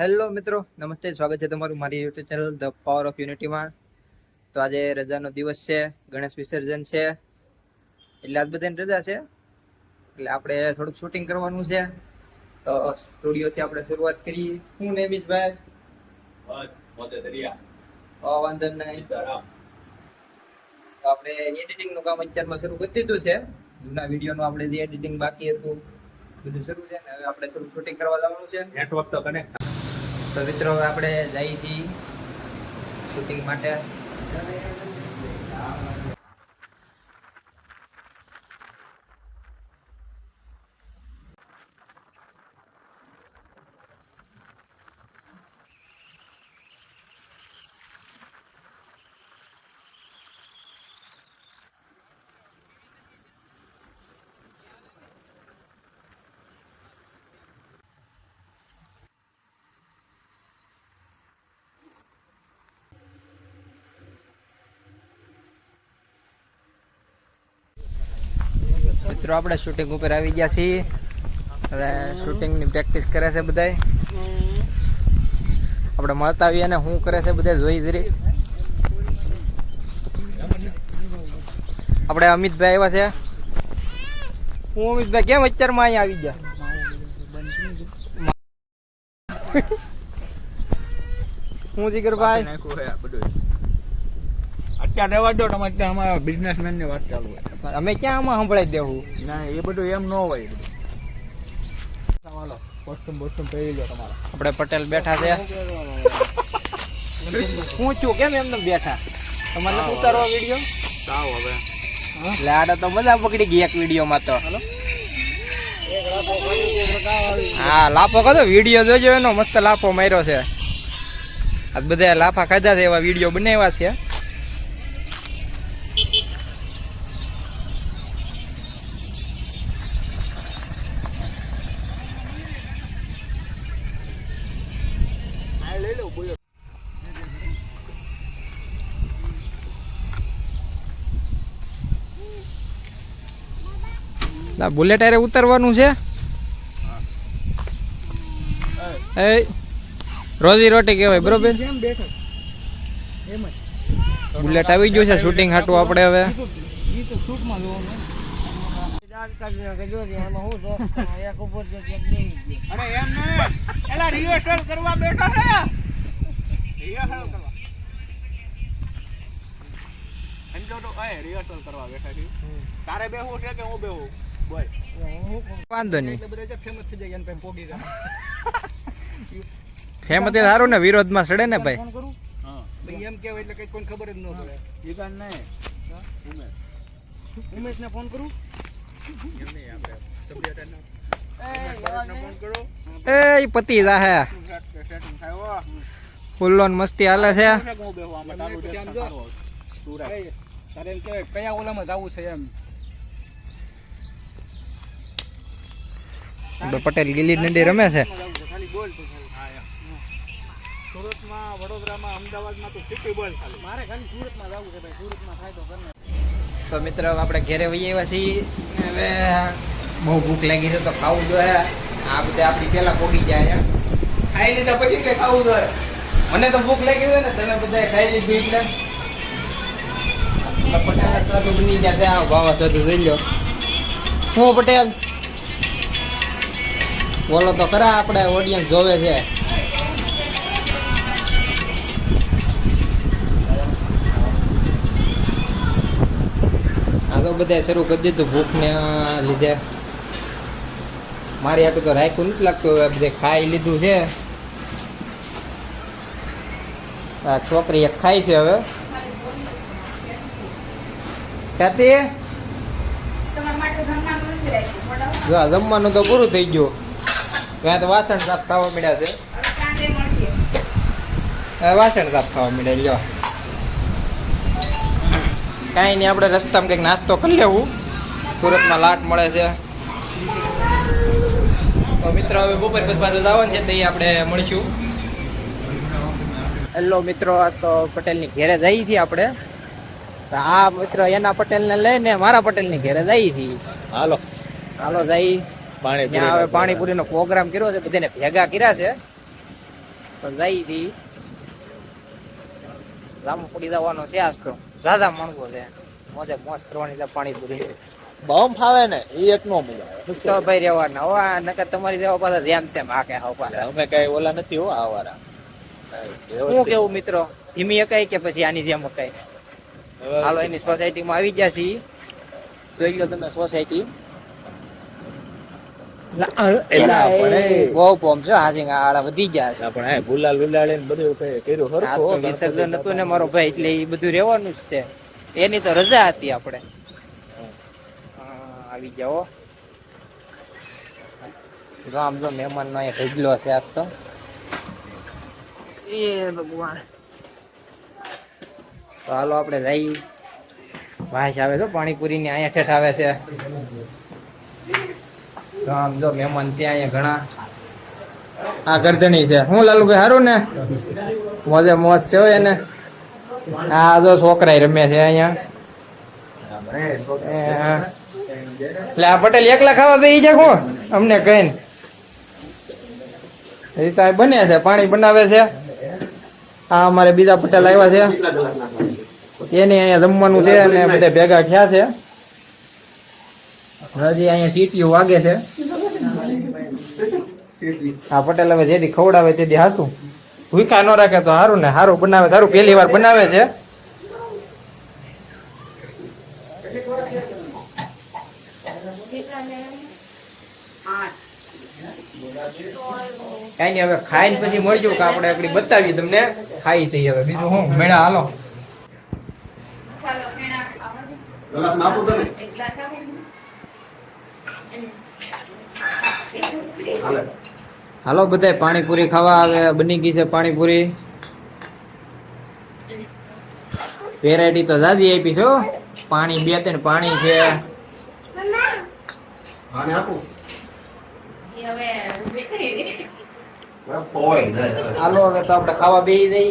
Hello મિત્રો, નમસ્તે. સ્વાગત છે તમારું મારી YouTube channel the power of યુનિટીમાં. તો આજે રજાનો દિવસ છે, ગણેશ વિસર્જન છે, એટલે આજ બધાને રજા છે, એટલે આપણે થોડુંક શૂટિંગ કરવાનું છે. તો સ્ટુડિયોથી આપણે શરૂઆત કરીએ. હું નેમિશભાઈ વાંધો નહીં. તો આપણે એડિટિંગનું કામ અત્યારમાં શરૂ કરી દીધું છે. જૂના વિડીયોનું આપણે જે એડિટિંગ બાકી હતું બધું શરૂ છે ને હવે આપણે થોડું શૂટિંગ કરવા જવાનું છે. નેટવર્ક તો કનેક્ટ. તો મિત્રો હવે આપણે જઈએ છીએ શૂટિંગ માટે. મિત્રો આપણે શૂટિંગ ઉપર આવી ગયા છીએ. હવે શૂટિંગની પ્રેક્ટિસ કરે છે બધાય. આપણે મળતા આવીએ અને શું કરે છે બધા જોઈ જરી. આપણે અમિતભાઈ આવ્યા છે. હું અમિતભાઈ કેમ અત્યારમાં અહીંયા આવી ગયા? હું જીગરભાઈ અત્યારે રહેવા દો. તમે અત્યારે અમારા બિઝનેસમેન ની વાત ચાલુ હોય. અમે ક્યાં આમાં સંભળાઈ દેવું? ના, એ બધું એમ ન હોય. ચાલો કોસ્ટ્યુમ બોસ્ટ્યુમ પહેરી લો તમારા. આપણે પટેલ બેઠા છે. હું છું કેમ એમને બેઠા? તમારે નથી ઉતારવા વિડીયો? આવો હવે. એટલે આડે તો મજા પકડી ગઈ એક વિડીયોમાં તો. હા, લાફો કાઢો. વિડીયો જોજો એનો મસ્ત લાફો માર્યો છે. આ બધા લાફા ખાધા છે એવા વિડીયો બનાવ્યા છે. બુલેટ આરે ઉતરવાનું છે. એ રોજી રોટી કહેવાય, બરોબર? બુલેટ આવી ગયું છે શૂટિંગ હાટું. આપણે હવે રિહર્સલ કરવા બેઠા છે. રિહર્સલ કરવા સમજો તો રિહર્સલ કરવા બેઠા છે. તારે બેહવું છે કે હું બેહું? બોલ. વાંધો નહીં. એટલે બધા ફેમસ થઈ જાય એને પોગી જાય. ફેમસ સારું ને, વિરોધમાં સડે ને ભાઈ. ફોન કરું? હા ભાઈ એમ કહેવાય એટલે કઈ કોઈ ખબર જ ન પડે. જીગાન નહીં. ઉમેશને ફોન કરું? એમ નહીં, આપણે સભ્યતાના ફોન કરો. એ પતિ જાહે સેટિંગ થાય હો. ફૂલ્લો ને મસ્તી હાલે છે. હું બેહું આમાં તારું દેખાવ સારો સુરત. તારે એમ કહેવાય કયા ઓલામાં જવું છે એમ. પટેલ ગિલ્લી ડંડી રમે છે. ખાલી બોલ તો સુરતમાં, વડોદરામાં, અમદાવાદમાં તો સિટી બોલ ખાલી. મારે ખાલી સુરતમાં જવું છે ભાઈ. સુરતમાં થાય તો કરને. તો મિત્ર આપણે ઘરે વહી આવ્યા છીએ. હવે બહુ ભૂખ લાગી છે તો ખાવું જોઈએ. આ બધા આપણી પહેલા પોગી જાય. ખાઈ લીધા પછી કે ખાવું જોઈએ? મને તો ભૂખ લાગી હોય ને, તમે બધા ખાઈ લીધું એટલે પટેલ સાધુ બની ગયા છે. આ ભાવા સાધુ જોઈ લો. હું પટેલ બોલો તો ખરા, આપણે ઓડિયન્સ જોવે છે. આ તો બધા શરૂ કરી દીધું ભૂખને લીધે. મારી હાટું તો રાખ્યું નથી લાગતું. હવે બધે ખાઈ લીધું છે. આ છોકરી એક ખાય છે. હવે ખ્યાતિ જો જમવાનું તો પૂરું થઈ ગયું. ત્યાં તો વાસણ સાફ થવા મળ્યા છે. વાસણ સાફ થવા મળ્યા. લ્યો કાંઈ નહીં, આપણે રસ્તામાં કંઈક નાસ્તો કરી લેવું. સુરતમાં લાટ મળે છે. તો મિત્રો હવે બપોર પછી પાછું જવાનું છે, તે આપણે મળીશું. હેલો મિત્રો, તો પટેલની ઘેરે જઈએ છીએ આપણે. આ મિત્ર એના પટેલને લઈને મારા પટેલની ઘેરે જઈએ છીએ. હાલો હાલો જઈ. પાણીપુરીનો પ્રોગ્રામ કર્યો છે, બધાને ભેગા કર્યા છે. તો જઈ હતી લાંબુ પડી જવાનો છે આજ તો ઝાઝા માણસો છે મોજે મોજ કરવાની છે પાણીપુરી બમ ફાવે ને એ એક નો મજા આવે તો ભાઈ રહેવાના હો આ નકર તમારી જેવા પાછા જેમ તેમ હાકે હાવ પાછા અમે કઈ ઓલા નથી હો આવારા હું કેવું મિત્રો ધીમી એકાઈ કે પછી આની જેમ એકાઈ હાલો એની સોસાયટીમાં આવી ગયા છીએ જોઈ લો તમે સોસાયટી બહુ પોમ છે હાજી આડા વધી ગયા પણ હે ગુલાલ વિલાડે ને બધું કર્યું છે આ તો હરખું વિસર્જન હતું ને મારો ભાઈ એટલે એ બધું રહેવાનું જ છે એની તો રજા હતી આપણે આવી જાઓ જો આમ જો મહેમાન નો અહીંયા ઢગલો છે આજ તો એ ભગવાન તો હાલો આપણે જઈ ભાષ આવે તો પાણીપુરી ની અહીંયા ઠેઠ આવે છે તો આમ જો મહેમાન ત્યાં અહીંયા ઘણા આ ગરદણી છે હું લાલુભાઈ સારું ને મોજે મોજ છે હો એને આ જો છોકરા રમે છે અહીંયા એટલે આ પટેલ એકલા ખાવા બેસી જાય કોણ અમને કઈ રીતા બને છે પાણી બનાવે છે આ અમારે બીજા પટેલ આવ્યા છે એને અહીંયા જમવાનું છે અને બધા ભેગા થયા છે હજી અહીંયા સીટીઓ વાગે છે આ પટેલ હવે જેથી ખવડાવે તેથી હાથું ભૂખા ન રાખે તો સારું ને સારું બનાવે સારું પહેલી વાર બનાવે છે કઈ નઈ હવે ખાઈને પછી મળજો કે આપણે એકડી બતાવીએ તમને ખાઈ થઈ હવે બીજું હું મેળા હાલો હાલો બધાય પાણીપુરી ખાવા આવે બની ગઈ છે પાણીપુરી વેરાયટી તો જાજી આપી છે પાણી 2-3 પાણી છે હાલો હવે તો આપણે ખાવા બેસી જઈ